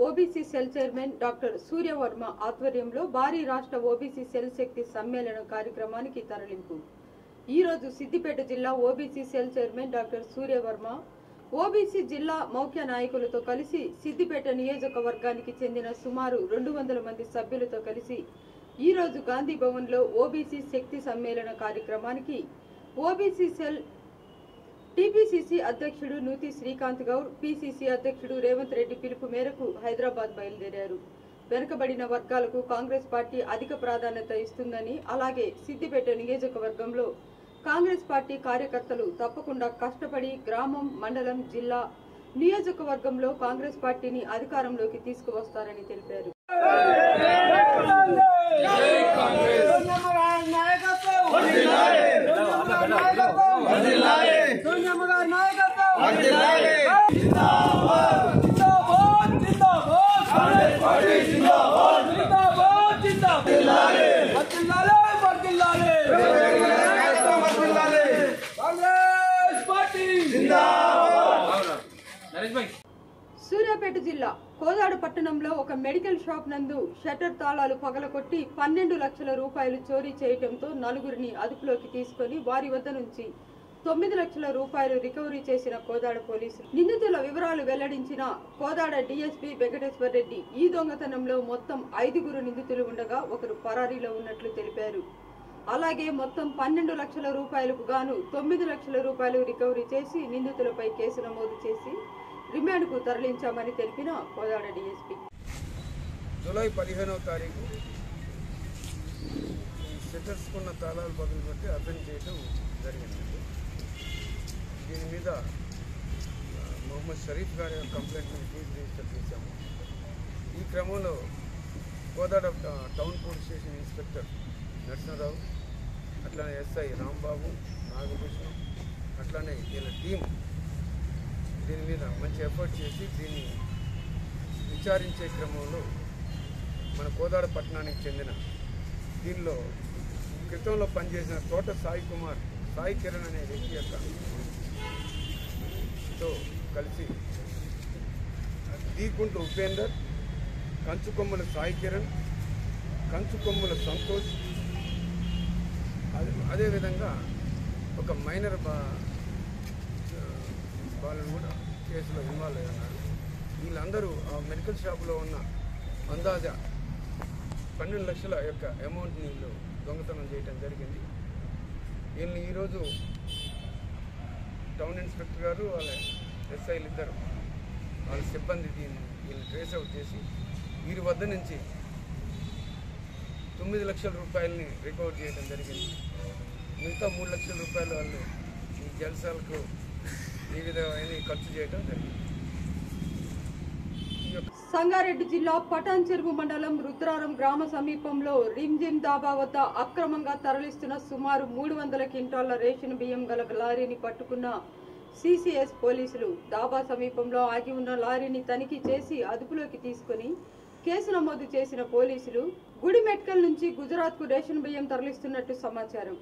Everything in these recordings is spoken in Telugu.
OBC cell chairman doctor Surya Varma ఆధ్వర్యంలో భారీ రాష్ట్ర ఓబీసీ సెల్ శక్తి సమ్మేళనం కార్యక్రమానికి తరలింపు. ఈ రోజు సిద్దిపేట జిల్లా OBC cell chairman doctor Surya Varma OBC జిల్లా ముఖ్య నాయకులతో కలిసి సిద్దిపేట నియోజకవర్గానికి చెందిన సుమారు 200 మంది సభ్యులతో కలిసి ఈ రోజు గాంధీ భవన్ లో ఓబీసీ శక్తి సమ్మేళన కార్యక్రమానికి ఓబీసీ సెల్ టీపీసీసీ అధ్యక్షుడు నూతి శ్రీకాంత్ గౌడ్, పీసీసీ అధ్యక్షుడు రేవంత్ రెడ్డి పిలుపు మేరకు హైదరాబాద్ బయలుదేరారు. వెనుకబడిన వర్గాలకు కాంగ్రెస్ పార్టీ అధిక ప్రాధాన్యత ఇస్తుందని, అలాగే సిద్దిపేట నియోజకవర్గంలో కాంగ్రెస్ పార్టీ కార్యకర్తలు తప్పకుండా కష్టపడి గ్రామం, మండలం, జిల్లా, నియోజకవర్గంలో కాంగ్రెస్ పార్టీని అధికారంలోకి తీసుకువస్తారని తెలిపారు. సూర్యాపేట జిల్లా కోదాడ పట్టణంలో ఒక మెడికల్ షాప్ నందు షట్టర్ తాళాలు పగలకొట్టి 12 లక్షల రూపాయలు చోరీ చేయడంతో నలుగురిని అదుపులోకి తీసుకుని వారి వద్ద నుంచి 9 లక్షల రూపాయలు రికవరీ చేసిన కోదాడ పోలీసులు. నిందితుల వివరాలు వెల్లడించిన కోదాడ డీఎస్పీ వెంకటేశ్వర్ రెడ్డి ఈ దొంగతనంలో మొత్తం 5 నిందితులు ఉండగా ఒకరు పరారీలో ఉన్నట్లు తెలిపారు. అలాగే మొత్తం 12 లక్షల రూపాయలకు గాను 9 లక్షల రూపాయలు రికవరీ చేసి నిందితులపై కేసు నమోదు చేసి రిమాండ్కు తరలించామని తెలిపిన కోదాడ డీఎస్పీ. జూలై 15వ తారీఖు షట్టర్స్కున్న తాళాలు పగలగొట్టి అర్థం చేయడం జరిగింది. దీని మీద మొహమ్మద్ షరీఫ్ గారి కంప్లైంట్ కేసు రిజిస్టర్ చేశాము. ఈ క్రమంలో Kodad town police station inspector Narasimharao, అట్లానే ఎస్ఐ రాంబాబు, నాగభూషణం, అట్లానే వీళ్ళ టీం దీని మీద మంచి ఎఫర్ట్ చేసి దీన్ని విచారించే క్రమంలో మన కోదాడ పట్టణానికి చెందిన దీనిలో క్రితంలో పనిచేసిన తోట సాయి కిరణ్ అనే వ్యక్తి తో కలిసి దీకుంట ఉపేందర్, కంచుకొమ్మల సాయి కిరణ్, కంచుకొమ్మల సంతోష్, అదేవిధంగా ఒక మైనర్ వాళ్ళని కూడా కేసులో ఇన్వాల్వ్ అయి ఉన్నారు. వీళ్ళందరూ ఆ మెడికల్ షాపులో ఉన్న అందాజా 12 లక్షల యొక్క అమౌంట్ని వీళ్ళు దొంగతనం చేయడం జరిగింది. వీళ్ళని ఈరోజు టౌన్ ఇన్స్పెక్టర్ గారు, వాళ్ళ ఎస్ఐలు ఇద్దరు, వాళ్ళ సిబ్బంది వీళ్ళని ట్రేస్ అవుట్ చేసి వీరి వద్ద నుంచి 9 లక్షల రూపాయలని రికవర్ చేయడం జరిగింది. మిగతా 3 లక్షల రూపాయలు వాళ్ళు ఈ జల్సాలకు ఈ విధమైన ఖర్చు చేయడం జరిగింది. సంగారెడ్డి జిల్లా పటాన్ చెరువు మండలం రుద్రారం గ్రామ సమీపంలో రిమ్జిమ్ దాబా వద్ద అక్రమంగా తరలిస్తున్న సుమారు 300 క్వింటాళ్ల రేషన్ బియ్యం గల లారీని పట్టుకున్న సిసిఎస్ పోలీసులు. దాబా సమీపంలో ఆగి ఉన్న లారీని తనిఖీ చేసి అదుపులోకి తీసుకుని కేసు నమోదు చేసిన పోలీసులు గుడిమెట్కల్ నుంచి గుజరాత్ కు రేషన్ బియ్యం తరలిస్తున్నట్టు సమాచారం.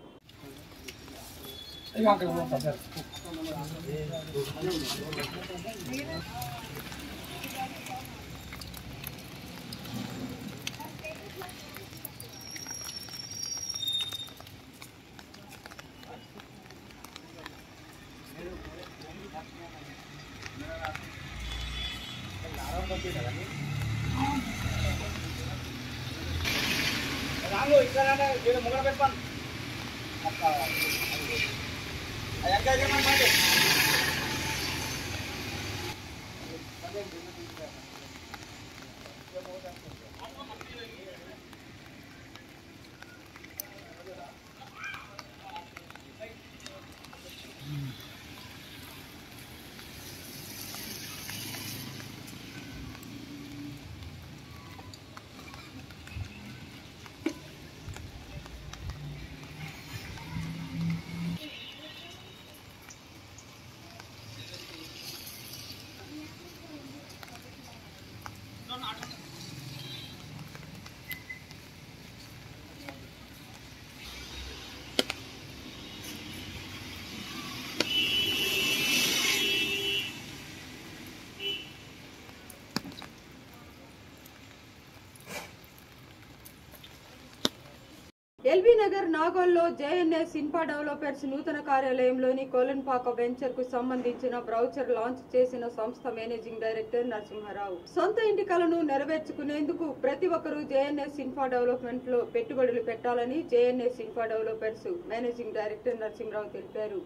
ఎల్బీ నగర్ నాగోల్లో జేఎన్ఎస్ ఇన్ఫా డెవలపర్స్ నూతన కార్యాలయంలోని కోలన్పాక వెంచర్ కు సంబంధించిన బ్రౌచర్ లాంచ్ చేసిన సంస్థ మేనేజింగ్ డైరెక్టర్ నరసింహారావు. సొంత ఇంటి కలను నెరవేర్చుకునేందుకు ప్రతి ఒక్కరూ జేఎన్ఎస్ ఇన్ఫా డెవలప్మెంట్ లో పెట్టుబడులు పెట్టాలని JNS ఇన్ఫా developers managing director Narasimha Rao తెలిపారు.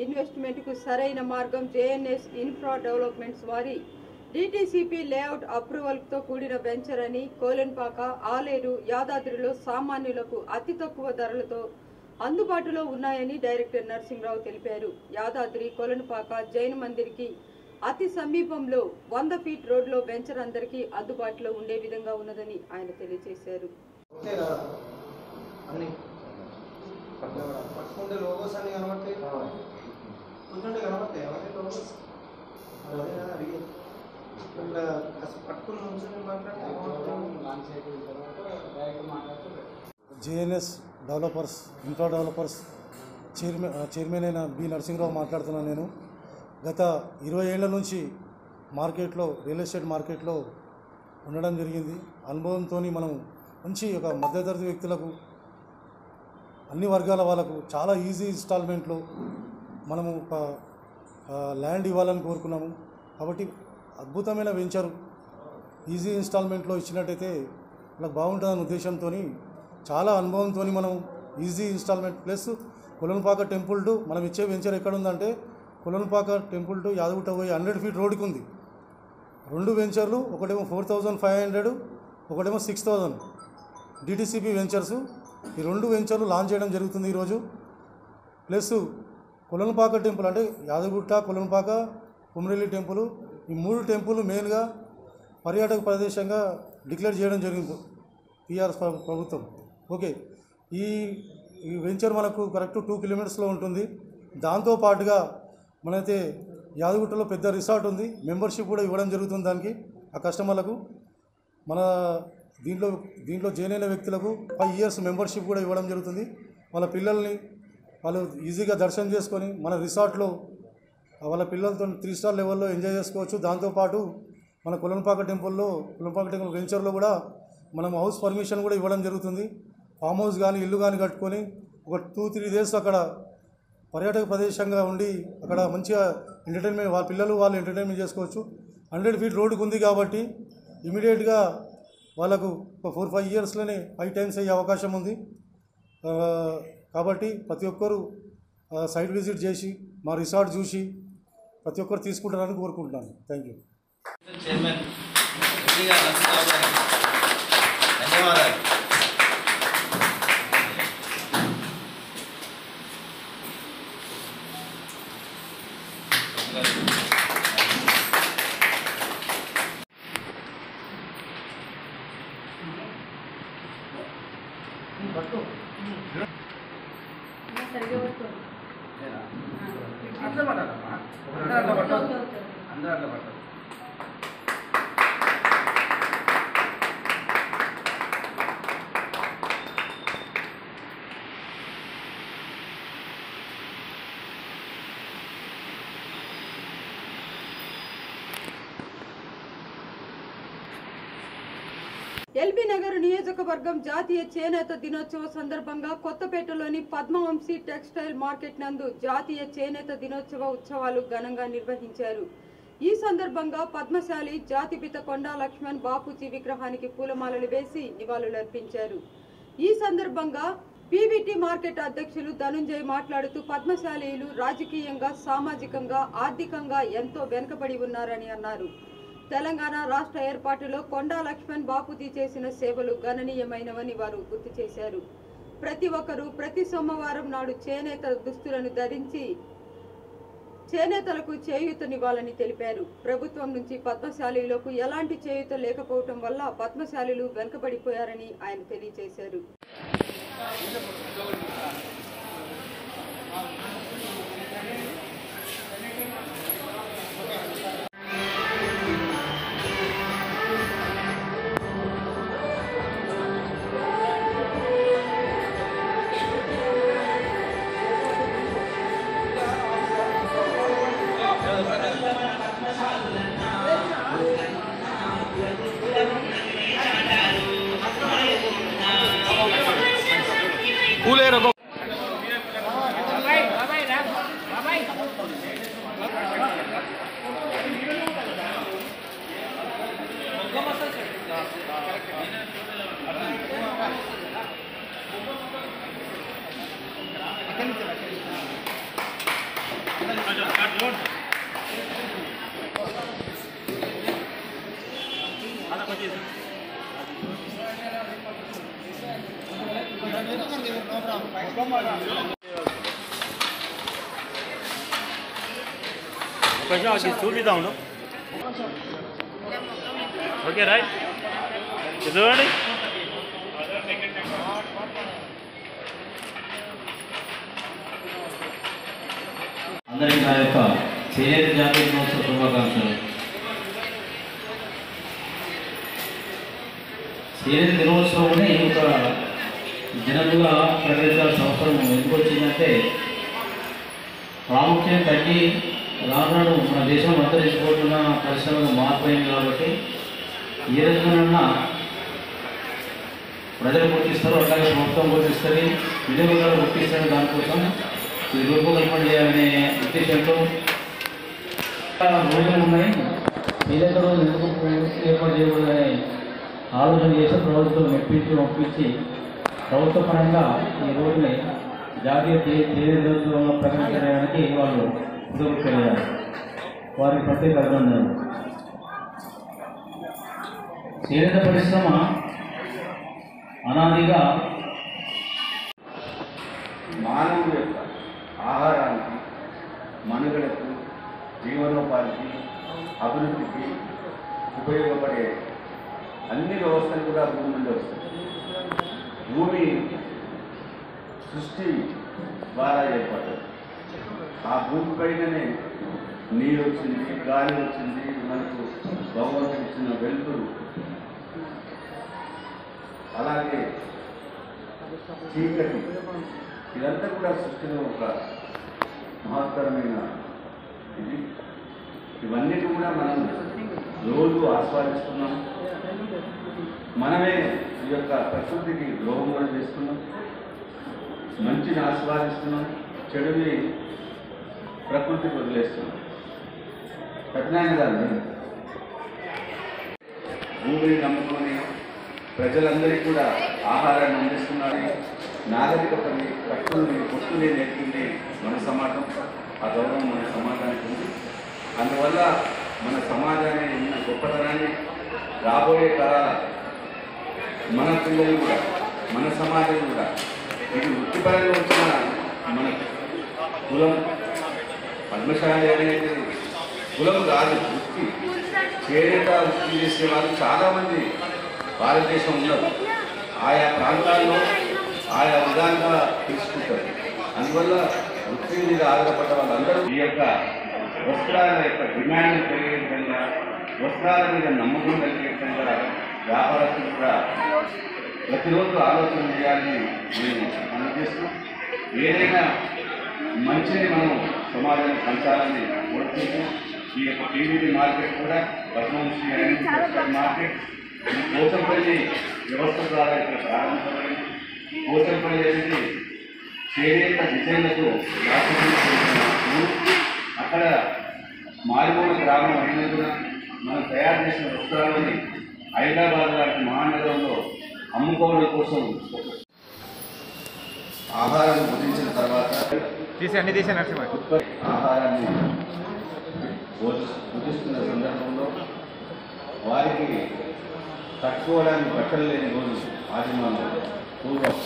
ఇన్వెస్ట్మెంట్ కు సరైన మార్గం జేఎన్ఎస్ ఇన్ఫ్రా డెవలప్మెంట్స్ వారి డిటిసిపి లేఅవుట్ అప్రూవల్ తో కూడిన వెంచర్ అని, కోలన్పాక, ఆలేరు, యాదాద్రిలో సామాన్యులకు అతి తక్కువ ధరలతో అందుబాటులో ఉన్నాయని డైరెక్టర్ నరసింహరావు తెలిపారు. యాదాద్రి, కోలన్పాక జైన్ మందిర్ కి అతి సమీపంలో 100 ఫీట్ రోడ్ లో వెంచర్ అందరికీ అందుబాటులో ఉండే విధంగా ఉన్నదని ఆయన తెలియజేశారు. JNS developers infra developers chairman అయిన బి నరసింహరావు మాట్లాడుతున్నాను. నేను గత 20 ఏళ్ల నుంచి మార్కెట్లో, రియల్ ఎస్టేట్ మార్కెట్లో ఉండడం జరిగింది. అనుభవంతో మనం మంచి ఒక మధ్యతరగతి వ్యక్తులకు, అన్ని వర్గాల వాళ్ళకు చాలా ఈజీ ఇన్స్టాల్మెంట్లో మనము ఒక ల్యాండ్ ఇవ్వాలని కోరుకున్నాము. కాబట్టి అద్భుతమైన వెంచర్ ఈజీ ఇన్స్టాల్మెంట్లో ఇచ్చినట్టయితే వాళ్ళకి బాగుంటుందనే ఉద్దేశంతో, చాలా అనుభవంతో మనం easy instalment plus Kolanupaka temple to మనం ఇచ్చే వెంచర్ ఎక్కడ ఉందంటే కొలనుపాక టెంపుల్ టు యాదగుట్ట పోయి 100 ఫీట్ రోడ్డుకి ఉంది. 2 వెంచర్లు, ఒకటేమో 4500, ఒకటేమో 6000 డిటిసిపి వెంచర్స్. ఈ 2 వెంచర్లు లాంచ్ చేయడం జరుగుతుంది ఈరోజు. ప్లస్ కొలనుపాక టెంపుల్ అంటే యాదగుట్ట, కొలనుపాక, కుమ్రెల్లి టెంపుల్, ఈ 3 టెంపుల్ మెయిన్గా పర్యాటక ప్రదేశంగా డిక్లేర్ చేయడం జరిగింది టీఆర్ఎస్ ప్రభుత్వం. ఓకే, ఈ వెంచర్ మనకు కరెక్ట్ 2 కిలోమీటర్స్లో ఉంటుంది. దాంతోపాటుగా మనైతే యాదగుట్టలో పెద్ద రిసార్ట్ ఉంది, మెంబర్షిప్ కూడా ఇవ్వడం జరుగుతుంది దానికి, ఆ కస్టమర్లకు. మన దీంట్లో జాయిన్ అయిన వ్యక్తులకు 5 ఇయర్స్ మెంబర్షిప్ కూడా ఇవ్వడం జరుగుతుంది. వాళ్ళ పిల్లల్ని వాళ్ళు ఈజీగా దర్శనం చేసుకొని మన రిసార్ట్లో వాళ్ళ పిల్లలతో 3 స్టార్ లెవెల్లో ఎంజాయ్ చేసుకోవచ్చు. దాంతోపాటు మన కొలనుపాక టెంపుల్ వెంచర్లో కూడా మనం హౌస్ పర్మిషన్ కూడా ఇవ్వడం జరుగుతుంది. ఫామ్ హౌస్ కానీ, ఇల్లు కానీ కట్టుకొని ఒక 2-3 డేస్ అక్కడ పర్యాటక ప్రదేశంగా ఉండి అక్కడ మంచిగా ఎంటర్టైన్మెంట్, వాళ్ళ పిల్లలు వాళ్ళు ఎంటర్టైన్మెంట్ చేసుకోవచ్చు. 100 ఫీట్ రోడ్డుకు ఉంది కాబట్టి ఇమీడియట్గా వాళ్ళకు ఒక 4-5 ఇయర్స్లోనే 5 టైమ్స్ అయ్యే అవకాశం ఉంది. కాబట్టి ప్రతి ఒక్కరూ సైట్ విజిట్ చేసి మా రిసార్ట్ చూసి ప్రతి ఒక్కరు తీసుకుంటారని కోరుకుంటున్నాను. Thank you. చైర్మన్ ధన్యవాదాలు. ఎల్బీ నగర్ నియోజకవర్గం జాతీయ చేనేత దినోత్సవ సందర్భంగా కొత్తపేటలోని పద్మవంశీ టెక్స్టైల్ మార్కెట్ నందు జాతీయ చేనేత దినోత్సవ ఉత్సవాలు ఘనంగా నిర్వహించారు. ఈ సందర్భంగా పద్మశాలి జాతిపిత కొండా లక్ష్మణ్ బాపూజీ విగ్రహానికి పూలమాలలు వేసి నివాళులర్పించారు. ఈ సందర్భంగా పీవీటీ మార్కెట్ అధ్యక్షులు ధనుంజయ్ మాట్లాడుతూ పద్మశాలీలు రాజకీయంగా, సామాజికంగా, ఆర్థికంగా ఎంతో వెనుకబడి ఉన్నారని అన్నారు. తెలంగాణ రాష్ట్ర ఏర్పాటులో కొండా లక్ష్మణ్ బాపూజీ చేసిన సేవలు గణనీయమైనవని వారు గుర్తు చేశారు. ప్రతి ఒక్కరూ ప్రతి సోమవారం నాడు చేనేత దుస్తులను ధరించి చేనేతలకు చేయూతనివ్వాలని తెలిపారు. ప్రభుత్వం నుంచి పద్మశాలీలకు ఎలాంటి చేయూత లేకపోవటం వల్ల పద్మశాలీలు వెనుకబడిపోయారని ఆయన తెలియజేశారు. చూపిద్దాం. ఓకే రైట్ చూడండి. అందరికీ నా యొక్క చేనేత జాతీయ దినోత్సవ శుభాకాంక్షలు. చేనేత దినోత్సవాన్ని ఒక జనముగా ప్రకటించాల్సిన అవసరం ఎందుకు వచ్చిందంటే ప్రాముఖ్యం తగ్గి రాను మన దేశం అంతరించిపోతున్న పరిశ్రమలు మారిపోయింది కాబట్టి ఏ రకమైన ప్రజలు గుర్తిస్తారు, అట్లాగే ప్రభుత్వం గుర్తిస్తుంది, వినియోగదారులు గుర్తిస్తారు. దానికోసం ఇది రూపకల్పన చేయాలనే ఉద్దేశంతో రోజులు ఉన్నాయి. ఏదైతే రోజు ఎందుకు ఏర్పాటు చేయకూడదనే ఆలోచన చేసి ప్రభుత్వం ఒప్పించి ప్రభుత్వ పరంగా ఈ రోజుని జాతీయ దినోత్సవంగా ప్రకటించడానికి వాళ్ళు ముందుకు వెళ్ళారు. వారికి ప్రత్యేక అభినందనలు. చేనేత పరిశ్రమ అనాదిగా మానవుడి యొక్క ఆహారానికి, మనుగడకు, జీవనోపాధికి, అభివృద్ధికి ఉపయోగపడే అన్ని వ్యవస్థలు కూడా భూమి నుండి వస్తాయి. భూమి సృష్టి ద్వారా ఏర్పడ్డది. ఆ భూమి పైననే నీరు వచ్చింది, గాలి వచ్చింది, మనకు భగవంతుడు ఇచ్చిన వెలుతురు, అలాగే చీకటి, ఇదంతా కూడా సృష్టిలో ఒక మహత్తరమైన ఇది. ఇవన్నిటి కూడా మనం రోజు ఆస్వాదిస్తున్నాం. మనమే ఈ యొక్క ప్రకృతికి ద్రోహం కూడా చేస్తున్నాం. మంచిని ఆస్వాదిస్తున్నాం, చెడుని ప్రకృతికి వదిలేస్తున్నాం. కఠినాన్ని కాదు, భూమిని నమ్ముకొని ప్రజలందరికీ కూడా ఆహారాన్ని అందిస్తున్నారు. నాగరికతని, కట్టుని, పొట్టుని నేర్పింది మన సమాజం. ఆ గౌరవం మన సమాజానికి ఉంది. అందువల్ల మన సమాజాన్ని ఉన్న గొప్పతనాన్ని రాబోయే తరాల మన పిల్లలు కూడా, మన సమాజం కూడా, ఇది వృత్తిపరంగా వచ్చిన మన కులం, పద్మశాలి అనేది కులం కాదు, వృత్తి. చేనేత వృత్తి చేసే వాళ్ళు చాలామంది భారతదేశం ఉన్నారు. ఆయా ప్రాంతాల్లో ఆయా విధాలుగా తీసుకుంటారు. అందువల్ల వృత్తి మీద ఆధారపడ్డ వాళ్ళందరూ ఈ యొక్క వస్త్రాల యొక్క డిమాండ్ కలిగే విధంగా, వస్త్రాల మీద నమ్మకం కలిగే విధంగా వ్యాపారస్తులు కూడా ప్రతిరోజు ఆలోచన చేయాలని నేను అనుచేస్తూ, ఏదైనా మంచిని మనం సమాజానికి పంచాలని కోరుకుంటూ, ఈ యొక్క టీవీ మార్కెట్ కూడా పద్మశ్రీ మార్కెట్ పోచంపల్లి వ్యవస్థ ద్వారా ఇక్కడ ప్రారంభించబడింది. పోచంపల్లి అనేది చేనేత డిజైన్లతో అక్కడ మారుమూల గ్రామం అయినందున మనం తయారు చేసిన వస్త్రాలని హైదరాబాద్ లాంటి మహానగరంలో అమ్ముకోవడం కోసం ఆహారాన్ని భుజించిన తర్వాత ఆహారాన్ని భుజిస్తున్న సందర్భంలో వారికి కట్టుకోవడానికి బట్టలు లేని రోజు ఆదిమానం పూర్వం,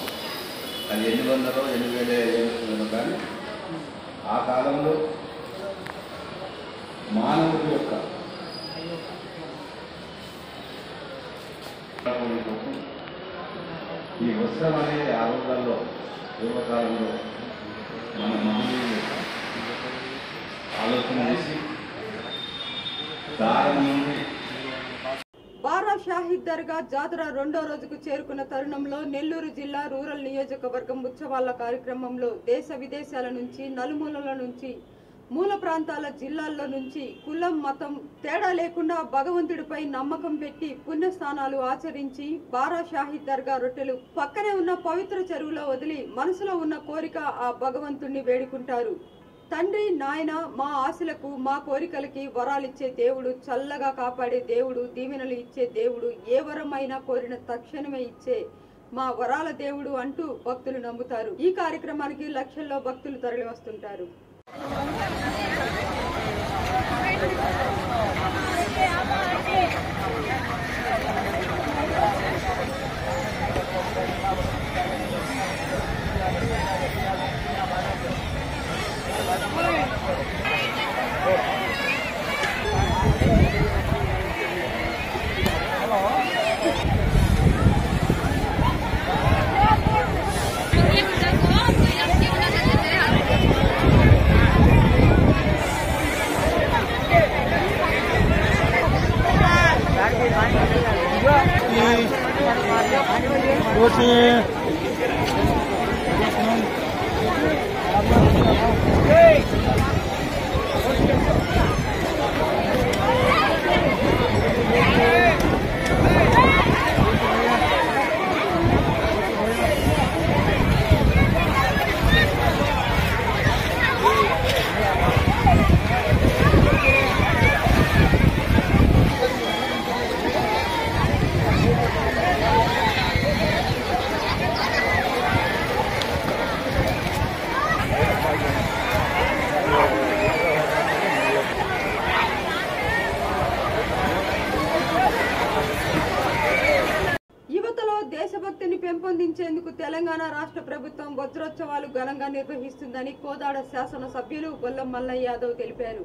అది 800 8,000 కానీ ఆ కాలంలో మానవుడి యొక్క ఈ వస్త్రం అనేది ఆ రోజులలో పూర్వకాలంలో మన మహనీయులు ఆలోచన చేసి దారం నుండి బారా షాహిద్ దర్గా జాతర 2వ రోజుకు చేరుకున్న తరుణంలో నెల్లూరు జిల్లా రూరల్ నియోజకవర్గం ఉత్సవాల కార్యక్రమంలో దేశ విదేశాల నుంచి, నలుమూలల నుంచి, మూల ప్రాంతాల జిల్లాల్లో నుంచి కులం, మతం తేడా లేకుండా భగవంతుడిపై నమ్మకం పెట్టి పుణ్యస్నానాలు ఆచరించి బారా షాహిద్ దర్గా రొట్టెలు పక్కనే ఉన్న పవిత్ర చెరువులో వదిలి మనసులో ఉన్న కోరిక ఆ భగవంతుణ్ణి వేడుకుంటారు. తండ్రి, నాయన, మా ఆశలకు, మా కోరికలకి వరాలిచ్చే దేవుడు, చల్లగా కాపాడే దేవుడు, దీవెనలు ఇచ్చే దేవుడు, ఏ వరమైనా కోరిన తక్షణమే ఇచ్చే మా వరాల దేవుడు అంటూ భక్తులు నమ్ముతారు. ఈ కార్యక్రమానికి లక్షల్లో భక్తులు తరలి వస్తుంటారు. దేశభక్తిని పెంపొందించేందుకు తెలంగాణ రాష్ట్ర ప్రభుత్వం వజ్రోత్సవాలు ఘనంగా నిర్వహిస్తుందని కోదాడ శాసన సభ్యులు బొల్లం మల్లయ్య యాదవ్ తెలిపారు.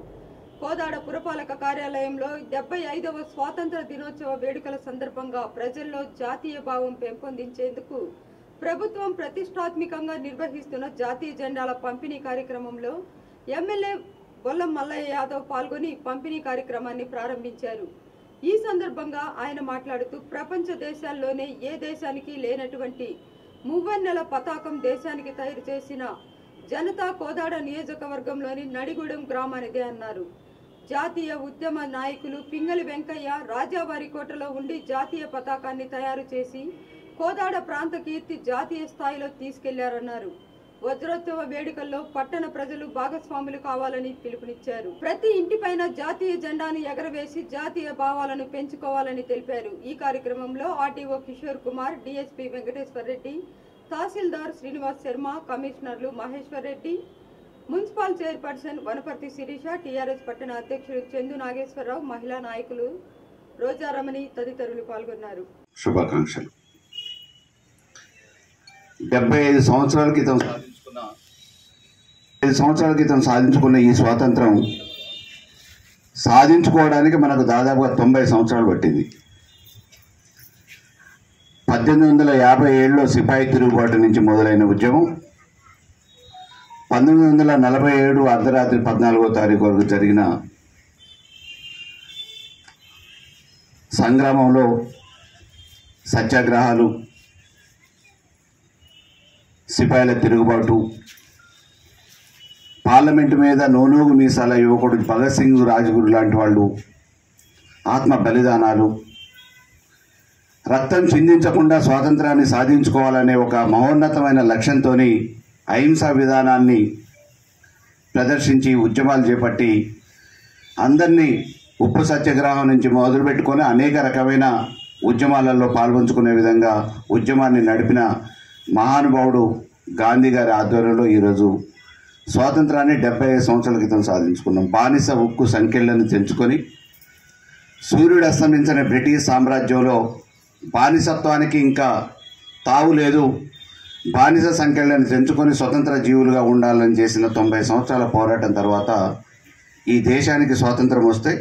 కోదాడ పురపాలక కార్యాలయంలో 75వ స్వాతంత్ర దినోత్సవ వేడుకల సందర్భంగా ప్రజల్లో జాతీయ భావం పెంపొందించేందుకు ప్రభుత్వం ప్రతిష్టాత్మకంగా నిర్వహిస్తున్న జాతీయ జెండాల పంపిణీ కార్యక్రమంలో ఎమ్మెల్యే బొల్లం మల్లయ్య యాదవ్ పాల్గొని పంపిణీ కార్యక్రమాన్ని ప్రారంభించారు. ఈ సందర్భంగా ఆయన మాట్లాడుతూ ప్రపంచ దేశాల్లోనే ఏ దేశానికి లేనటువంటి మువ్వన్నెల పతాకం దేశానికి తయారు చేసిన జనతా కోదాడ నియోజకవర్గంలోని నడిగూడెం గ్రామానిదే అన్నారు. జాతీయ ఉద్యమ నాయకులు పింగళి వెంకయ్య రాజావారికోటలో ఉండి జాతీయ పతాకాన్ని తయారు చేసి కోదాడ ప్రాంత కీర్తి జాతీయ స్థాయిలో తీసుకెళ్లారన్నారు. వజ్రోత్సవ వేడుకల్లో పట్టణ ప్రజలు భాగస్వాములు కావాలని పిలుపునిచ్చారు. ప్రతి ఇంటిపైన జాతీయ జెండాను ఎగరవేసి జాతీయ భావాలను పెంచుకోవాలని తెలిపారు. ఈ కార్యక్రమంలో ఆర్టీఓ కిషోర్ కుమార్, డీఎస్పీ వెంకటేశ్వర్ రెడ్డి, తహసీల్దార్ శ్రీనివాస్ శర్మ, కమిషనర్లు Maheshwar Reddy, municipal chairperson Wanaparthy Sirisha, TRS పట్టణ అధ్యక్షుడు చందు నాగేశ్వరరావు, మహిళా నాయకులు రోజారమణి తదితరులు పాల్గొన్నారు. శుభాకాంక్షలు. 75 సంవత్సరాల క్రితం సాధించుకున్న ఈ స్వాతంత్రం సాధించుకోవడానికి మనకు దాదాపుగా 90 సంవత్సరాలు పట్టింది. 1857లో సిపాయి తిరుగుబాటు నుంచి మొదలైన ఉద్యమం 1947 అర్ధరాత్రి 14వ తారీఖు వరకు జరిగిన సంగ్రామంలో సత్యాగ్రహాలు, సిపాయిల తిరుగుబాటు, పార్లమెంటు మీద నోనోగు మీసాల యువకుడు భగత్ సింగ్, రాజ్గురు లాంటి వాళ్ళు ఆత్మ బలిదానాలు, రక్తం చిందించకుండా స్వాతంత్రాన్ని సాధించుకోవాలనే ఒక మహోన్నతమైన లక్ష్యంతో అహింసా విధానాన్ని ప్రదర్శించి ఉద్యమాలు చేపట్టి అందరినీ ఉప్పు సత్యాగ్రహం నుంచి మొదలుపెట్టుకొని అనేక రకమైన ఉద్యమాలలో పాల్పంచుకునే విధంగా ఉద్యమాన్ని నడిపిన మహానుభావుడు గాంధీ గారి ఆధ్వర్యంలో ఈరోజు స్వాతంత్రాన్ని 75 సంవత్సరాల క్రితం సాధించుకున్నాం. బానిస ఉక్కు సంకెళ్లను తెంచుకొని సూర్యుడు అస్తమించిన బ్రిటిష్ సామ్రాజ్యంలో బానిసత్వానికి ఇంకా తావు లేదు, బానిస సంఖ్యలను తెంచుకొని స్వతంత్ర జీవులుగా ఉండాలని చేసిన 90 సంవత్సరాల పోరాటం తర్వాత ఈ దేశానికి స్వాతంత్రం వస్తే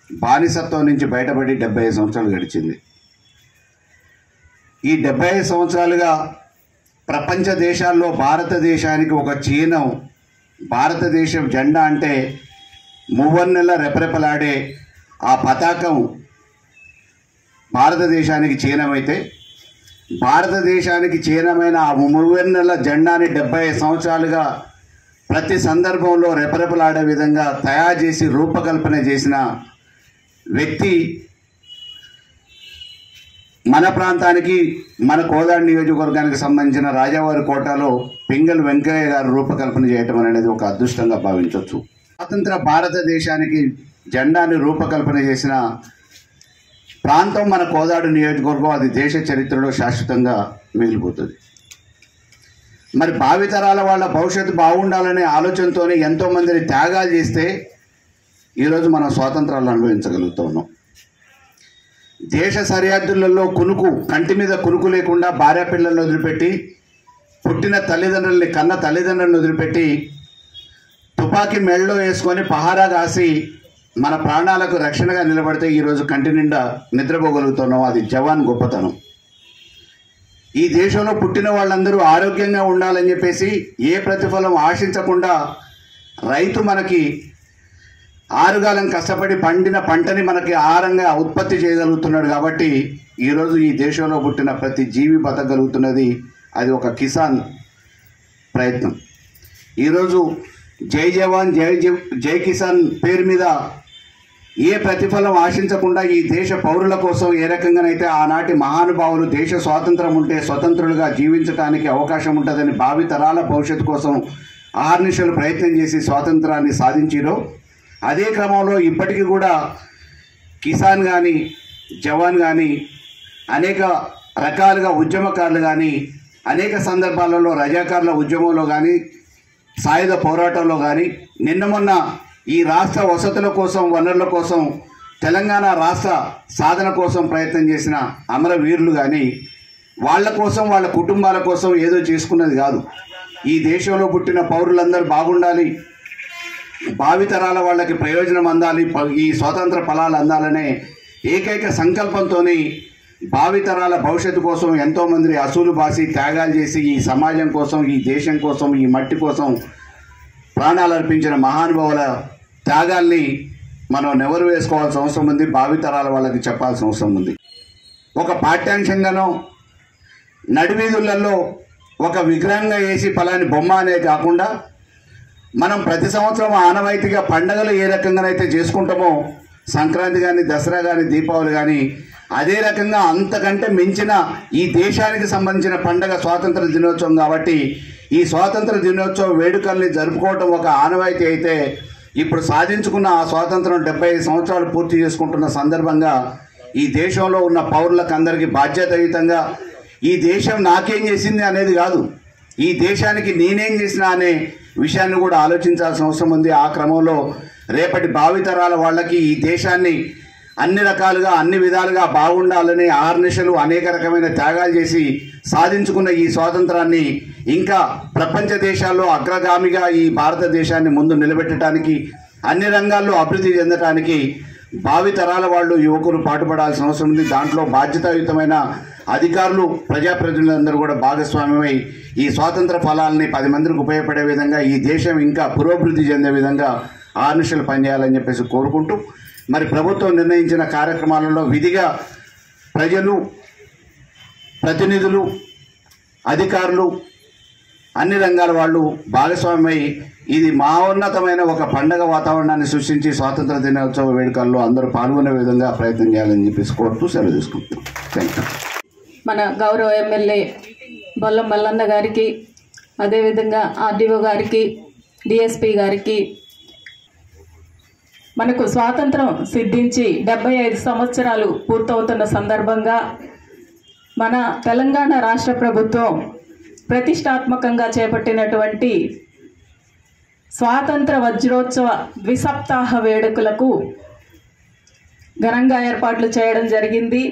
బానిసత్వం నుంచి బయటపడి 75 సంవత్సరాలు గడిచింది. ఈ 75 సంవత్సరాలుగా ప్రపంచ దేశాల్లో భారతదేశానికి ఒక చిహ్నం, భారతదేశం జెండా అంటే మువ్వన్నెల రెపరెపలాడే ఆ పతాకం భారతదేశానికి చిహ్నమైతే, భారతదేశానికి చిహ్నమైన ఆ మువ్వన్నెల జెండాని 75 సంవత్సరాలుగా ప్రతి సందర్భంలో రెపరెపలాడే విధంగా తయారు చేసి రూపకల్పన చేసిన వ్యక్తి మన ప్రాంతానికి, మన కోదాడ నియోజకవర్గానికి సంబంధించిన రాజావారి కోటలో పింగళి వెంకయ్య గారు రూపకల్పన చేయటం అనేది ఒక అదృష్టంగా భావించవచ్చు. స్వాతంత్ర భారతదేశానికి జెండాని రూపకల్పన చేసిన ప్రాంతం మన కోదాడ నియోజకవర్గం. అది దేశ చరిత్రలో శాశ్వతంగా మిగిలిపోతుంది. మరి భావితరాల వాళ్ళ భవిష్యత్తు బాగుండాలనే ఆలోచనతోనే ఎంతోమందిని త్యాగాలు చేస్తే ఈరోజు మనం స్వాతంత్రాలు అనుభవించగలుగుతూ ఉన్నాం. దేశ సరిహద్దులలో కంటి మీద కునుకు లేకుండా భార్య పిల్లలను వదిలిపెట్టి, పుట్టిన తల్లిదండ్రుల్ని కన్న తల్లిదండ్రులను వదిలిపెట్టి, తుపాకీ మెళ్ళలో వేసుకొని పహారా కాసి మన ప్రాణాలకు రక్షణగా నిలబడితే ఈరోజు కంటి నిండా నిద్రపోగలుగుతున్నాం. అది జవాన్ గొప్పతనం. ఈ దేశంలో పుట్టిన వాళ్ళందరూ ఆరోగ్యంగా ఉండాలని చెప్పేసి ఏ ప్రతిఫలం ఆశించకుండా రైతు మనకి ఆరుగాలం కష్టపడి పండిన పంటని మనకి ఆహారంగా ఉత్పత్తి చేయగలుగుతున్నాడు. కాబట్టి ఈరోజు ఈ దేశంలో పుట్టిన ప్రతి జీవి బతకగలుగుతున్నది అది ఒక కిసాన్ ప్రయత్నం. ఈరోజు జై జవాన్ జై కిసాన్ పేరు మీద ఏ ప్రతిఫలం ఆశించకుండా ఈ దేశ పౌరుల కోసం ఏ రకంగానైతే ఆనాటి మహానుభావులు దేశ స్వాతంత్రం ఉంటే స్వతంత్రులుగా జీవించడానికి అవకాశం ఉంటుందని భావి తరాల భవిష్యత్తు కోసం అహర్నిశలు ప్రయత్నం చేసి స్వాతంత్రాన్ని సాధించిరో అదే క్రమంలో ఇప్పటికీ కూడా కిసాన్ కానీ జవాన్ కానీ అనేక రకాలుగా ఉద్యమకారులు కానీ అనేక సందర్భాలలో రజాకారుల ఉద్యమంలో కానీ సాయుధ పోరాటంలో కానీ నిన్న మొన్న ఈ రాష్ట్ర వసతుల కోసం వనరుల కోసం తెలంగాణ రాష్ట్ర సాధన కోసం ప్రయత్నం చేసిన అమరవీరులు కానీ వాళ్ళ కోసం వాళ్ళ కుటుంబాల కోసం ఏదో చేసుకున్నది కాదు. ఈ దేశంలో పుట్టిన పౌరులందరూ బాగుండాలి, భావితరాల వాళ్ళకి ప్రయోజనం అందాలి, ఈ స్వాతంత్ర ఫలాలు అందాలనే ఏకైక సంకల్పంతోనే భావితరాల భవిష్యత్తు కోసం ఎంతోమంది అసూలు బాసి త్యాగాలు చేసి ఈ సమాజం కోసం ఈ దేశం కోసం ఈ మట్టి కోసం ప్రాణాలు అర్పించిన మహానుభావుల త్యాగాల్ని మనం నెవరు వేసుకోవాల్సిన అవసరం ఉంది, భావితరాల వాళ్ళకి చెప్పాల్సిన అవసరం ఉంది. ఒక పాఠ్యాంశంగానో నడివీధులలో ఒక విగ్రహంగా వేసి ఫలాని బొమ్మ అనే కాకుండా మనం ప్రతి సంవత్సరం ఆనవాయితీగా పండుగలు ఏ రకంగానైతే చేసుకుంటామో సంక్రాంతి కానీ దసరా కానీ దీపావళి కానీ అదే రకంగా అంతకంటే మించిన ఈ దేశానికి సంబంధించిన పండుగ స్వాతంత్ర దినోత్సవం కాబట్టి ఈ స్వాతంత్ర దినోత్సవ వేడుకల్ని జరుపుకోవటం ఒక ఆనవాయితీ అయితే ఇప్పుడు సాధించుకున్న ఆ స్వాతంత్రం 75 సంవత్సరాలు పూర్తి చేసుకుంటున్న సందర్భంగా ఈ దేశంలో ఉన్న పౌరులకు అందరికీ బాధ్యతాయుతంగా ఈ దేశం నాకేం చేసింది అనేది కాదు, ఈ దేశానికి నేనేం చేసినా అనే విషయాన్ని కూడా ఆలోచించాల్సిన అవసరం ఉంది. ఆ క్రమంలో రేపటి భావితరాల వాళ్ళకి ఈ దేశాన్ని అన్ని రకాలుగా అన్ని విధాలుగా బాగుండాలని ఆర్నిశలు అనేక రకమైన త్యాగాలు చేసి సాధించుకున్న ఈ స్వాతంత్రాన్ని ఇంకా ప్రపంచ దేశాల్లో అగ్రగామిగా ఈ భారతదేశాన్ని ముందు నిలబెట్టడానికి అన్ని రంగాల్లో అభివృద్ధి చెందడానికి భావితరాల వాళ్ళు యువకులు పాటుపడాల్సిన అవసరం ఉంది. దాంట్లో బాధ్యతాయుతమైన అధికారులు ప్రజాప్రతినిధులందరూ కూడా భాగస్వామ్యమై ఈ స్వాతంత్ర ఫలాలని 10 మందికి ఉపయోగపడే విధంగా ఈ దేశం ఇంకా పురోభివృద్ధి చెందే విధంగా ఆర్నిశలు పనిచేయాలని చెప్పేసి కోరుకుంటూ మరి ప్రభుత్వం నిర్ణయించిన కార్యక్రమాలలో విధిగా ప్రజలు ప్రతినిధులు అధికారులు అన్ని రంగాల వాళ్ళు భాగస్వామ్యమై ఇది మహోన్నతమైన ఒక పండగ వాతావరణాన్ని సృష్టించి స్వాతంత్ర దినోత్సవ వేడుకల్లో అందరూ పాల్గొనే విధంగా ప్రయత్నం చేయాలని చెప్పేసి కోరుతూ సెలవు తీసుకుంటాం. Thank you. మన గౌరవ ఎమ్మెల్యే బొల్లం మల్లన్న గారికి, అదేవిధంగా ఆర్డీఓ గారికి, డిఎస్పి గారికి, మనకు స్వాతంత్రం సిద్ధించి 75 సంవత్సరాలు పూర్తవుతున్న సందర్భంగా మన తెలంగాణ రాష్ట్ర ప్రభుత్వం ప్రతిష్టాత్మకంగా చేపట్టినటువంటి స్వాతంత్ర వజ్రోత్సవ ద్విసప్తాహ వేడుకలకు ఘనంగా ఏర్పాట్లు చేయడం జరిగింది.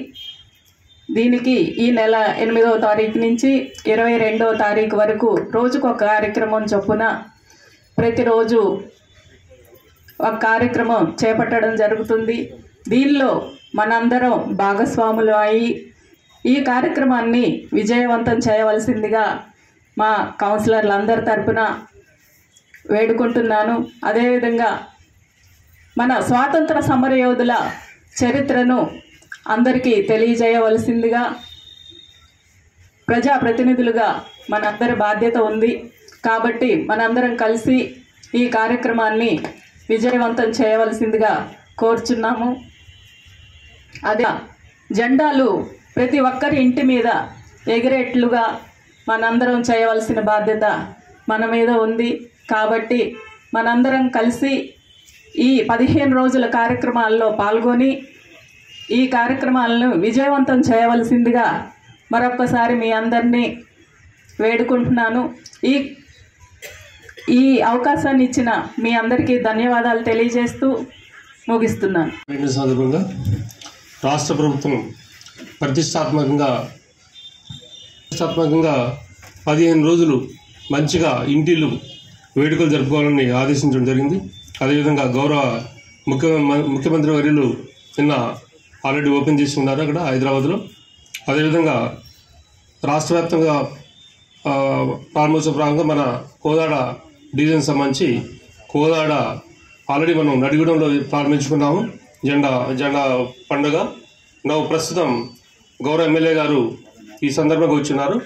దీనికి ఈ నెల 8వ తారీఖు నుంచి 22వ తారీఖు వరకు రోజుకొక కార్యక్రమం చొప్పున ప్రతిరోజు ఒక కార్యక్రమం చేపట్టడం జరుగుతుంది. దీనిలో మనందరం భాగస్వాములు అయి ఈ కార్యక్రమాన్ని విజయవంతం చేయవలసిందిగా మా కౌన్సిలర్లందరి తరపున వేడుకుంటున్నాను. అదేవిధంగా మన స్వాతంత్ర సమరయోధుల చరిత్రను అందరికీ తెలియజేయవలసిందిగా ప్రజాప్రతినిధులుగా మనందరి బాధ్యత ఉంది. కాబట్టి మనందరం కలిసి ఈ కార్యక్రమాన్ని విజయవంతం చేయవలసిందిగా కోరుచున్నాము. అదే జెండాలు ప్రతి ఒక్కరి ఇంటి మీద ఎగిరేట్లుగా మనందరం చేయవలసిన బాధ్యత మన మీద ఉంది. కాబట్టి మనందరం కలిసి ఈ 15 రోజుల కార్యక్రమాల్లో పాల్గొని ఈ కార్యక్రమాలను విజయవంతం చేయవలసిందిగా మరొక్కసారి మీ అందరినీ వేడుకుంటున్నాను. ఈ అవకాశాన్ని ఇచ్చిన మీ అందరికీ ధన్యవాదాలు తెలియజేస్తూ ముగిస్తున్నాను. సందర్భంగా రాష్ట్ర ప్రభుత్వం ప్రతిష్టాత్మకంగా 15 రోజులు మంచిగా ఇంటిల్లు వేడుకలు జరుపుకోవాలని ఆదేశించడం జరిగింది. అదేవిధంగా గౌరవ ముఖ్యమంత్రి వర్యులు నిన్న ఆల్రెడీ ఓపెన్ చేసి ఉన్నారు అక్కడ హైదరాబాద్లో. అదేవిధంగా రాష్ట్ర వ్యాప్తంగా ప్రారంభోత్సవ భాగంగా మన కోదాడ డివిజన్ సంబంధించి కోదాడ ఆల్రెడీ మనం నడిగూడెంలో ప్రారంభించుకున్నాము జెండా పండుగ. ప్రస్తుతం గౌరవ ఎమ్మెల్యే గారు ఈ సందర్భంగా వచ్చినారు.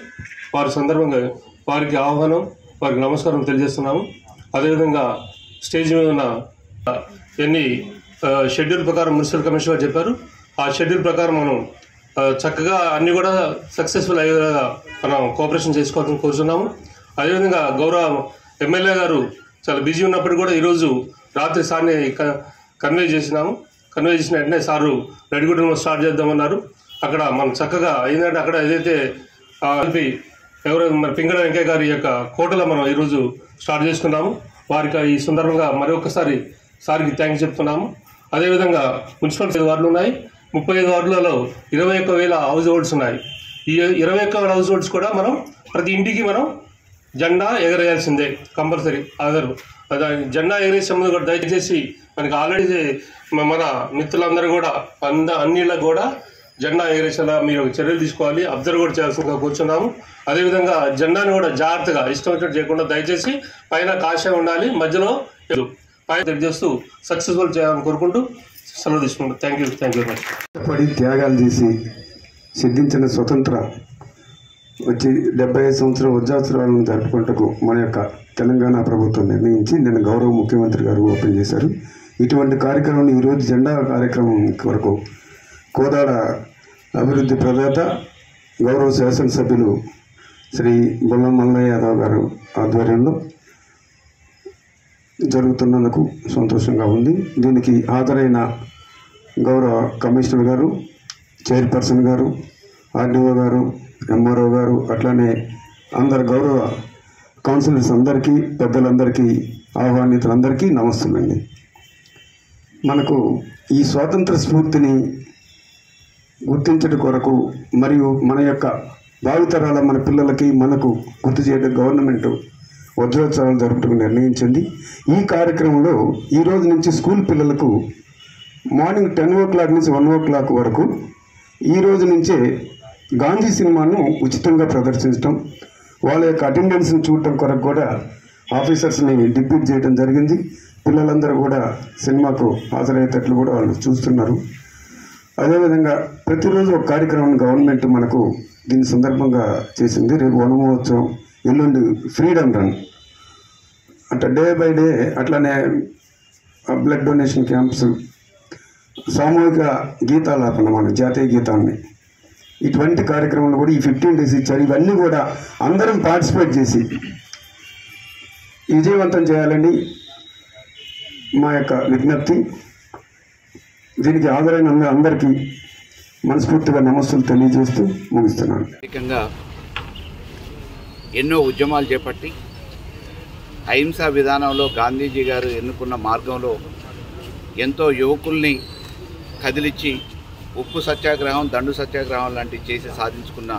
వారి సందర్భంగా వారికి ఆహ్వానం, వారికి నమస్కారం తెలియజేస్తున్నాము. అదేవిధంగా స్టేజ్ మీద ఉన్న ఎన్ని షెడ్యూల్ ప్రకారం మున్సిపల్ కమిషనర్ చెప్పారు. ఆ షెడ్యూల్ ప్రకారం మనం చక్కగా అన్నీ కూడా సక్సెస్ఫుల్ అయ్యేలాగా మనం కోఆపరేషన్ చేసుకోవాలని కోరుతున్నాము. అదేవిధంగా గౌరవ ఎమ్మెల్యే గారు చాలా బిజీ ఉన్నప్పుడు కూడా ఈరోజు రాత్రి సార్ని కన్వే చేసినాము. కన్వే చేసిన వెంటనే సారు రెడ్డిగూడెంలో స్టార్ట్ చేద్దామన్నారు. అక్కడ మనం చక్కగా ఏంటంటే అక్కడ ఏదైతే ఎవరైతే మన పింగళ వెంకయ్య గారి యొక్క కోటలో మనం ఈరోజు స్టార్ట్ చేసుకున్నాము. వారికి ఈ సందర్భంగా మరొకసారి సార్కి థ్యాంక్స్ చెప్తున్నాము. అదేవిధంగా మున్సిపల్ 5 వార్డులు ఉన్నాయి. 35 వార్డులలో 21,000 హౌస్ హోల్డ్స్ ఉన్నాయి. ఈ 21,000 హౌస్ హోల్డ్స్ కూడా మనం ప్రతి ఇంటికి మనం జెండా ఎగరేయాల్సిందే కంపల్సరీ. జెండా ఎగరేసే ముందు కూడా దయచేసి మనకి ఆల్రెడీ మన మిత్రులందరూ కూడా అన్నిళ్ళకు కూడా జెండా ఎగరేసేలా మీరు చర్యలు తీసుకోవాలి, అబ్జర్వ్ కూడా చేయాల్సిందిగా కూర్చున్నాము. అదేవిధంగా జెండాను కూడా జాగ్రత్తగా ఇష్టం వచ్చినట్టు చేయకుండా దయచేసి పైన కాషాయం ఉండాలి, మధ్యలో పైన తెలియజేస్తూ సక్సెస్ఫుల్ చేయాలని కోరుకుంటూ సెలవు తీసుకుంటాం. Thank you very much. పడి త్యాగాలు చేసి సిద్ధించిన స్వతంత్ర వచ్చి 75 సంవత్సరం వజ్రోత్సవాలను జరుపుకుంటకు మన యొక్క తెలంగాణ ప్రభుత్వం నిర్ణయించి నిన్న గౌరవ ముఖ్యమంత్రి గారు ఓపెన్ చేశారు. ఇటువంటి కార్యక్రమం ఈరోజు జెండా కార్యక్రమం కొరకు కోదాడ అభివృద్ధి ప్రదాత గౌరవ శాసనసభ్యులు శ్రీ బొల్లం మల్లయ్య యాదవ్ గారు ఆధ్వర్యంలో జరుగుతున్నందుకు సంతోషంగా ఉంది. దీనికి హాజరైన గౌరవ కమిషనర్ గారు, చైర్పర్సన్ గారు, ఆర్డీఓ గారు, ఎంఆర్ఓ గారు, అట్లానే అందరు గౌరవ కౌన్సిలర్స్ అందరికీ, పెద్దలందరికీ, ఆహ్వానితులందరికీ నమస్తులండి. మనకు ఈ స్వాతంత్ర స్ఫూర్తిని గుర్తించడం కొరకు మరియు మన యొక్క భావితరాల మన పిల్లలకి మనకు గుర్తు చేయడం గవర్నమెంట్ వజ్రోత్సవాలు జరుపుటకు నిర్ణయించింది. ఈ కార్యక్రమంలో ఈరోజు నుంచి స్కూల్ పిల్లలకు మార్నింగ్ 10 o'clock నుంచి 1 o'clock వరకు ఈరోజు నుంచే గాంధీ సినిమాను ఉచితంగా ప్రదర్శించడం, వాళ్ళ యొక్క అటెండెన్స్ని చూడటం కొరకు కూడా ఆఫీసర్స్ని డిప్యూట్ చేయడం జరిగింది. పిల్లలందరూ కూడా సినిమాకు హాజరయ్యేటట్లు కూడా వాళ్ళు చూస్తున్నారు. అదేవిధంగా ప్రతిరోజు ఒక కార్యక్రమం గవర్నమెంట్ మనకు దీని సందర్భంగా చేసింది. రేపు వనమహోత్సవం, ఎల్లుండి ఫ్రీడమ్ రన్, అట్లా డే బై డే, అట్లానే బ్లడ్ డొనేషన్ క్యాంప్స్, సామూహిక గీతాలాపన, మన జాతీయ గీతాన్ని, ఇటువంటి కార్యక్రమాలు కూడా ఈ 15 days ఇచ్చారు. ఇవన్నీ కూడా అందరం పార్టిసిపేట్ చేసి విజయవంతం చేయాలని మా యొక్క విజ్ఞప్తి. దీనికి హాజరైన అందరికీ మనస్ఫూర్తిగా నమస్సులు తెలియజేస్తూ ముగిస్తున్నాను. ప్రత్యేకంగా ఎన్నో ఉద్యమాలు చేపట్టి అహింసా విధానంలో గాంధీజీ గారు ఎన్నుకున్న మార్గంలో ఎంతో యువకుల్ని కదిలిచ్చి ఉప్పు సత్యాగ్రహం, దండు సత్యాగ్రహం లాంటివి చేసి సాధించుకున్న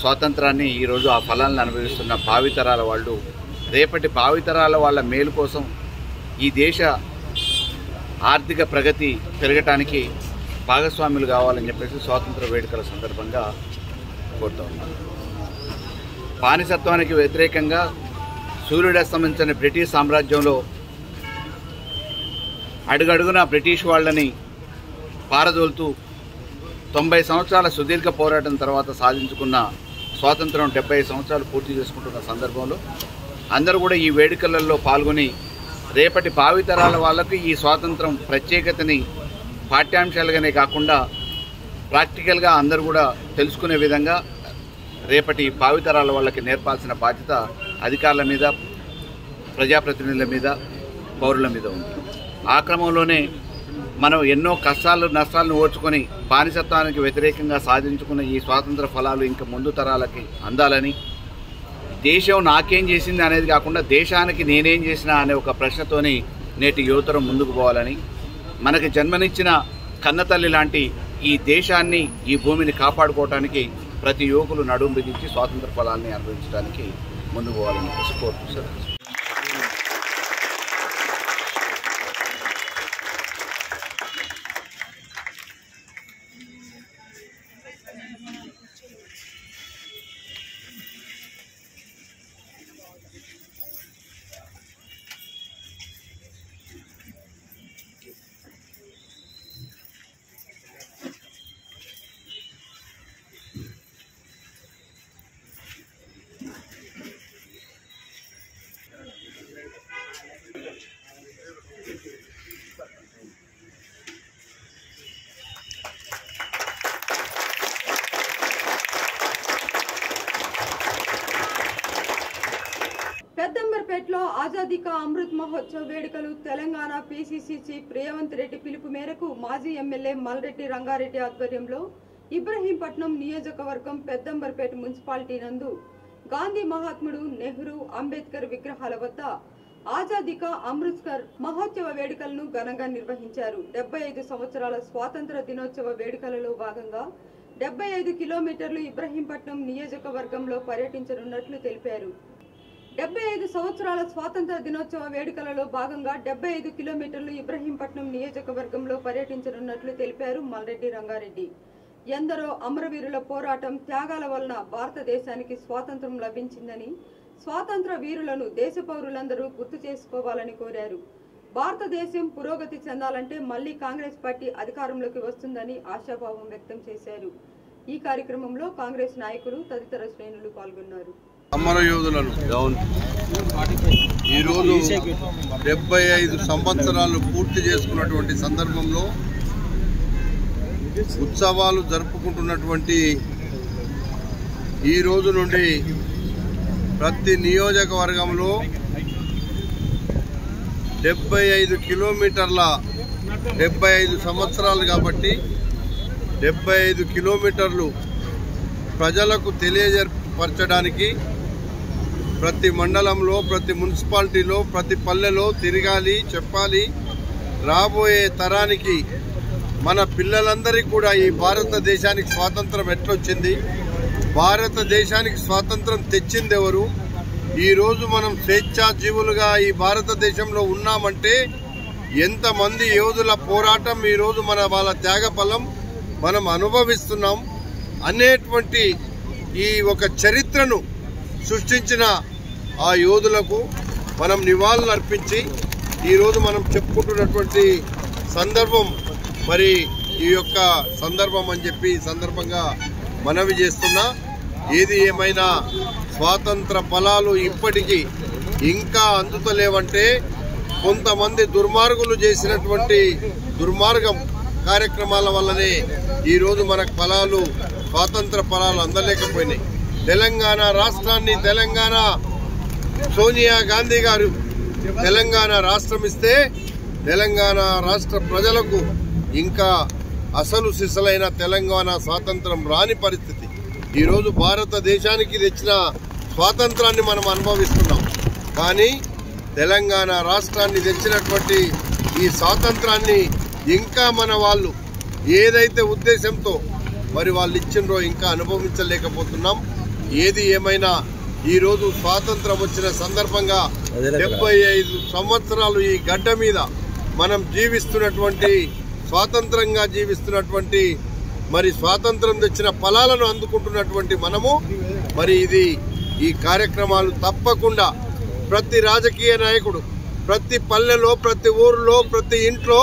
స్వాతంత్రాన్ని ఈరోజు ఆ ఫలాలను అనుభవిస్తున్న భావితరాల వాళ్ళు, రేపటి భావితరాల వాళ్ళ మేలు కోసం ఈ దేశ ఆర్థిక ప్రగతి పెరగటానికి భాగస్వాములు కావాలని చెప్పేసి స్వాతంత్ర వేడుకల సందర్భంగా కోరుతూ ఉన్నాను. బానిసత్వానికి వ్యతిరేకంగా సూర్యుడస్తమించిన బ్రిటిష్ సామ్రాజ్యంలో అడుగడుగున బ్రిటిష్ వాళ్ళని పారదోలుతూ 90 సంవత్సరాల సుదీర్ఘ పోరాటం తర్వాత సాధించుకున్న స్వాతంత్రం 75 సంవత్సరాలు పూర్తి చేసుకుంటున్న సందర్భంలో అందరూ కూడా ఈ వేడుకలలో పాల్గొని రేపటి భావితరాల వాళ్ళకు ఈ స్వాతంత్రం ప్రత్యేకతని పాఠ్యాంశాలుగానే కాకుండా ప్రాక్టికల్గా అందరూ కూడా తెలుసుకునే విధంగా రేపటి భావితరాల వాళ్ళకి నేర్పాల్సిన బాధ్యత అధికారుల మీద, ప్రజాప్రతినిధుల మీద, పౌరుల మీద ఉంది. ఆ క్రమంలోనే మనం ఎన్నో కష్టాలు నష్టాలను ఓర్చుకొని బానిసత్వానికి వ్యతిరేకంగా సాధించుకున్న ఈ స్వాతంత్ర ఫలాలు ఇంకా ముందు తరాలకి అందాలని, దేశం నాకేం చేసింది అనేది కాకుండా దేశానికి నేనేం చేసినా అనే ఒక ప్రశ్నతోని నేటి యువతరం ముందుకు పోవాలని, మనకి జన్మనిచ్చిన కన్నతల్లి లాంటి ఈ దేశాన్ని, ఈ భూమిని కాపాడుకోవడానికి ప్రతి యువకులు నడుము బిగించి స్వాతంత్ర ఫలాన్ని అనుభవించడానికి ముందుకు పోవాలని కోరుకుంటున్నాను. పెద్దంబర్పేటలో ఆజాదీ కా అమృత్ మహోత్సవ్ వేడుకలు తెలంగాణ పీసీసీ చీఫ్ రేవంత్ రెడ్డి పిలుపు మేరకు మాజీ ఎమ్మెల్యే మల్రెడ్డి రంగారెడ్డి ఆధ్వర్యంలో ఇబ్రహీంపట్నం నియోజకవర్గం పెద్దంబర్పేట మున్సిపాలిటీ నందు గాంధీ మహాత్ముడు నెహ్రూ అంబేద్కర్ విగ్రహాల వద్ద ఆజాదీ కా అమృత్సర్ మహోత్సవ వేడుకలను ఘనంగా నిర్వహించారు. 75 సంవత్సరాల స్వాతంత్ర దినోత్సవ వేడుకలలో భాగంగా 75 కిలోమీటర్లు ఇబ్రహీంపట్నం నియోజకవర్గంలో పర్యటించనున్నట్లు తెలిపారు. 75 సంవత్సరాల స్వాతంత్ర దినోత్సవ వేడుకలలో భాగంగా 75 కిలోమీటర్లు ఇబ్రహీంపట్నం నియోజకవర్గంలో పర్యటించనున్నట్లు తెలిపారు మల్రెడ్డి రంగారెడ్డి. ఎందరో అమరవీరుల పోరాటం త్యాగాల వలన భారతదేశానికి స్వాతంత్రం లభించిందని, స్వాతంత్ర వీరులను దేశ పౌరులందరూ గుర్తు చేసుకోవాలని కోరారు. భారతదేశం పురోగతి చెందాలంటే మళ్లీ కాంగ్రెస్ పార్టీ అధికారంలోకి వస్తుందని ఆశాభావం వ్యక్తం చేశారు. ఈ కార్యక్రమంలో కాంగ్రెస్ నాయకులు తదితర శ్రేణులు పాల్గొన్నారు. అమరయోధులను ఈరోజు 75 సంవత్సరాలు పూర్తి చేసుకున్నటువంటి సందర్భంలో ఉత్సవాలు జరుపుకుంటున్నటువంటి ఈ రోజు నుండి ప్రతి నియోజకవర్గంలో 75 కిలోమీటర్ల 75 సంవత్సరాలు కాబట్టి 75 కిలోమీటర్లు ప్రజలకు తెలియజేపరచడానికి ప్రతి మండలంలో, ప్రతి మున్సిపాలిటీలో, ప్రతి పల్లెలో తిరగాలి, చెప్పాలి. రాబోయే తరానికి మన పిల్లలందరికీ కూడా ఈ భారతదేశానికి స్వాతంత్రం ఎట్లొచ్చింది, భారతదేశానికి స్వాతంత్రం తెచ్చింది ఎవరు, ఈరోజు మనం స్వేచ్ఛా జీవులుగా ఈ భారతదేశంలో ఉన్నామంటే ఎంతమంది యోధుల పోరాటం ఈరోజు వాళ్ళ త్యాగ ఫలం మనం అనుభవిస్తున్నాం అనేటువంటి ఈ ఒక చరిత్రను సృష్టించిన ఆ యోధులకు మనం నివాళులు అర్పించి ఈరోజు మనం చెప్పుకుంటున్నటువంటి సందర్భం మరి ఈ యొక్క సందర్భం అని చెప్పి సందర్భంగా మనవి చేస్తున్నా. ఏది ఏమైనా స్వాతంత్ర ఫలాలు ఇప్పటికీ ఇంకా అందుతలేవంటే కొంతమంది దుర్మార్గులు చేసినటువంటి దుర్మార్గం కార్యక్రమాల వల్లనే ఈరోజు మనకు స్వాతంత్ర ఫలాలు అందలేకపోయినాయి. తెలంగాణ రాష్ట్రాన్ని సోనియా గాంధీ గారు తెలంగాణ రాష్ట్రం ఇస్తే తెలంగాణ రాష్ట్ర ప్రజలకు ఇంకా అసలు సిసలైన తెలంగాణ స్వాతంత్రం రాని పరిస్థితి. ఈరోజు భారతదేశానికి తెచ్చిన స్వాతంత్రాన్ని మనం అనుభవిస్తున్నాం. కానీ తెలంగాణ రాష్ట్రాన్ని తెచ్చినటువంటి ఈ స్వాతంత్రాన్ని ఇంకా మన వాళ్ళు ఏదైతే ఉద్దేశంతో మరి వాళ్ళు ఇచ్చిండ్రో ఇంకా అనుభవించలేకపోతున్నాం. ఏది ఏమైనా ఈరోజు స్వాతంత్రం వచ్చిన సందర్భంగా 75 సంవత్సరాలు ఈ గడ్డ మీద మనం జీవిస్తున్నటువంటి స్వాతంత్రంగా జీవిస్తున్నటువంటి మరి స్వాతంత్రం తెచ్చిన ఫలాలను అందుకుంటున్నటువంటి మనము మరి ఈ కార్యక్రమాలు తప్పకుండా ప్రతి రాజకీయ నాయకుడు ప్రతి పల్లెలో, ప్రతి ఊరిలో, ప్రతి ఇంట్లో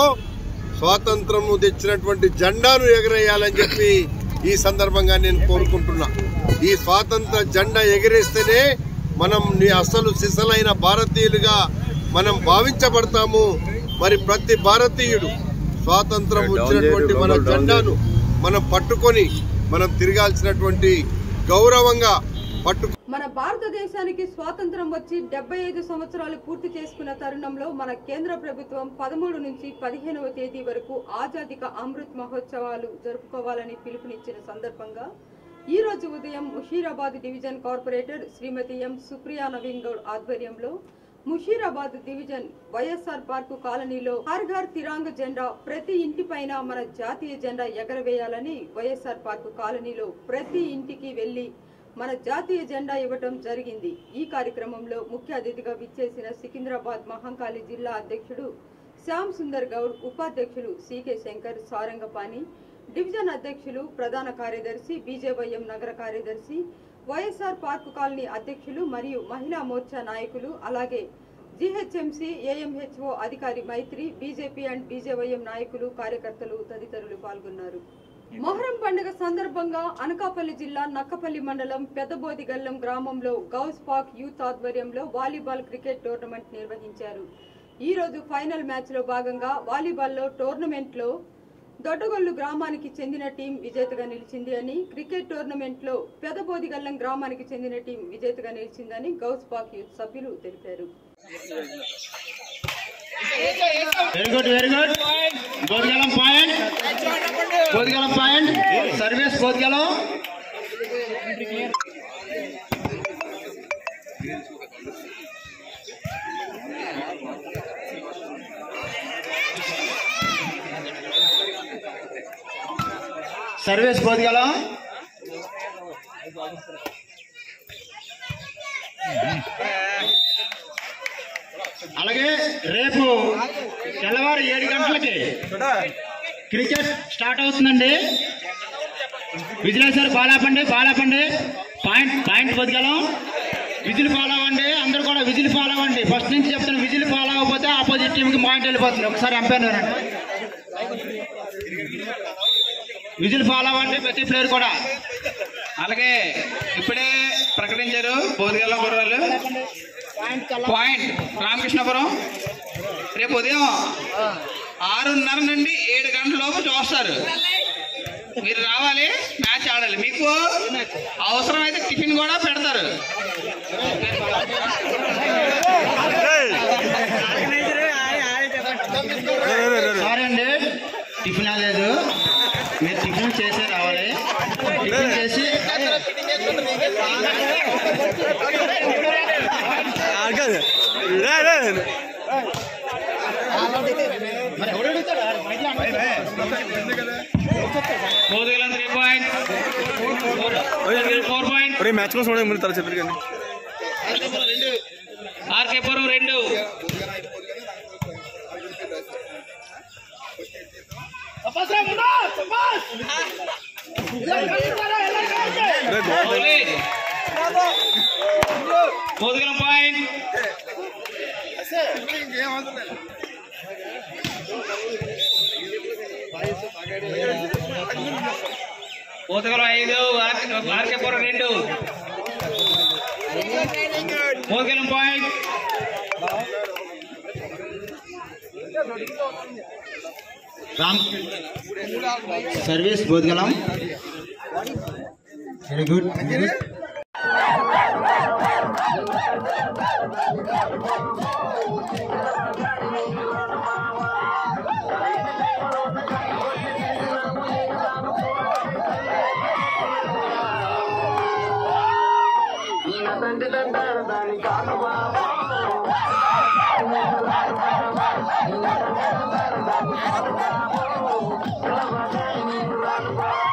స్వాతంత్రం తెచ్చినటువంటి జెండాను ఎగరేయాలని చెప్పి ఈ సందర్భంగా నేను కోరుకుంటున్నా. ఈ స్వాతంత్ర జెండా ఎగిరేస్తేనే మనం అసలు సిసలైన భారతీయులుగా మనం భావించబడతాము. మరి ప్రతి భారతీయుడు స్వాతంత్రం వచ్చినటువంటి మన జెండాను మనం పట్టుకొని మనం తిరగాల్సినటువంటి గౌరవంగా మన భారతదేశానికి స్వాతంత్రం వచ్చి 75 సంవత్సరాలు పూర్తి చేసుకున్న తరుణంలో మన కేంద్ర ప్రభుత్వం 13 నుంచి 15వ తేదీ వరకు ఆజాదీ కా అమృత్ మహోత్సవాలు జరుపుకోవాలని పిలుపునిచ్చిన సందర్భంగా ఈ రోజు ఉదయం ముషీరాబాద్ డివిజన్ కార్పొరేటర్ శ్రీమతి ఎం సుప్రియా నవీన్ గౌడ్ ఆధ్వర్యంలో ముషీరాబాద్ డివిజన్ వైఎస్ఆర్ పార్కు కాలనీలో హర్ ఘర్ తిరంగ జెండా, ప్రతి ఇంటిపైన మన జాతీయ జెండా ఎగరవేయాలని వైఎస్ఆర్ పార్కు కాలనీలో ప్రతి ఇంటికి వెళ్లి మన జాతీయ జెండా ఇవ్వటం జరిగింది. ఈ కార్యక్రమంలో ముఖ్య అతిథిగా విచ్చేసిన సికింద్రాబాద్ మహంకాళి జిల్లా అధ్యక్షుడు శ్యామ్ సుందర్ గౌడ్, ఉపాధ్యక్షులు సికే శంకర్ సారంగపాణి, డివిజన్ అధ్యక్షులు, ప్రధాన కార్యదర్శి, బీజేవైఎం నగర కార్యదర్శి, వైఎస్ఆర్ పార్కు కాలనీ అధ్యక్షులు మరియు మహిళా మోర్చా నాయకులు, అలాగే జీహెచ్ఎంసీ ఏఎంహెచ్ఓ అధికారి మైత్రి, బీజేపీ అండ్ బీజేవైఎం నాయకులు, కార్యకర్తలు తదితరులు పాల్గొన్నారు. మొహరం పండుగ సందర్భంగా అనకాపల్లి జిల్లా నక్కపల్లి మండలం పెద్దబోదిగల్లం గ్రామంలో గౌస్ పాక్ యూత్ ఆధ్వర్యంలో వాలీబాల్ క్రికెట్ టోర్నమెంట్ నిర్వహించారు. ఈ రోజు ఫైనల్ మ్యాచ్ లో భాగంగా వాలీబాల్ లో టోర్నమెంట్ లో దొడ్డగొల్లు గ్రామానికి చెందిన టీం విజేతగా నిలిచింది అని, క్రికెట్ టోర్నమెంట్లో పెదబోదిగల్లం గ్రామానికి చెందిన టీం విజేతగా నిలిచిందని గౌస్ పాక్ యూత్ సభ్యులు తెలిపారు. Very good Bodigallam point service Bodigallam service Bodigallam అలాగే రేపు తెల్లవారు 7 గంటలకి క్రికెట్ స్టార్ట్ అవుతుందండి. విజిలేసర్ బాలాపండి పాయింట్ బోదిగల్లం విజిల్ ఫాలో అవ్వండి. అందరూ కూడా విజిల్ ఫాలో అవ్వండి. ఫస్ట్ నుంచి చెప్తాను, విజిల్ ఫాలో అవ్వకపోతే ఆపోజిట్ టీంకి పాయింట్ వెళ్ళిపోతుంది. ఒకసారి అంపైర్ విజిల్ ఫాలో అవ్వండి ప్రతి ప్లేయర్ కూడా. అలాగే ఇప్పుడే ప్రకటించారు బోదిగల్లం గుర్రాలు పాయింట్ రామకృష్ణపురం రేపు ఉదయం 6:30 నుండి 7 గంటల లోపు చూస్తారు. మీరు రావాలి, మ్యాచ్ ఆడాలి. మీకు అవసరమైతే టిఫిన్ కూడా పెడతారు. సారీ అండి, టిఫిన్ లేదు, మీరు టిఫిన్ చేసే రావాలి. టిఫిన్ చేసి బోదిగల్లం 3 పాయింట్ 4 పాయింట్ మ్యాచ్ లో చూడండి ముందు తల చెప్పారు కానీ RK Puram 2 Bodigallam point Bodigallam 5 RK Puram 2 Bodigallam point Ram service Bodigallam very good. Bye.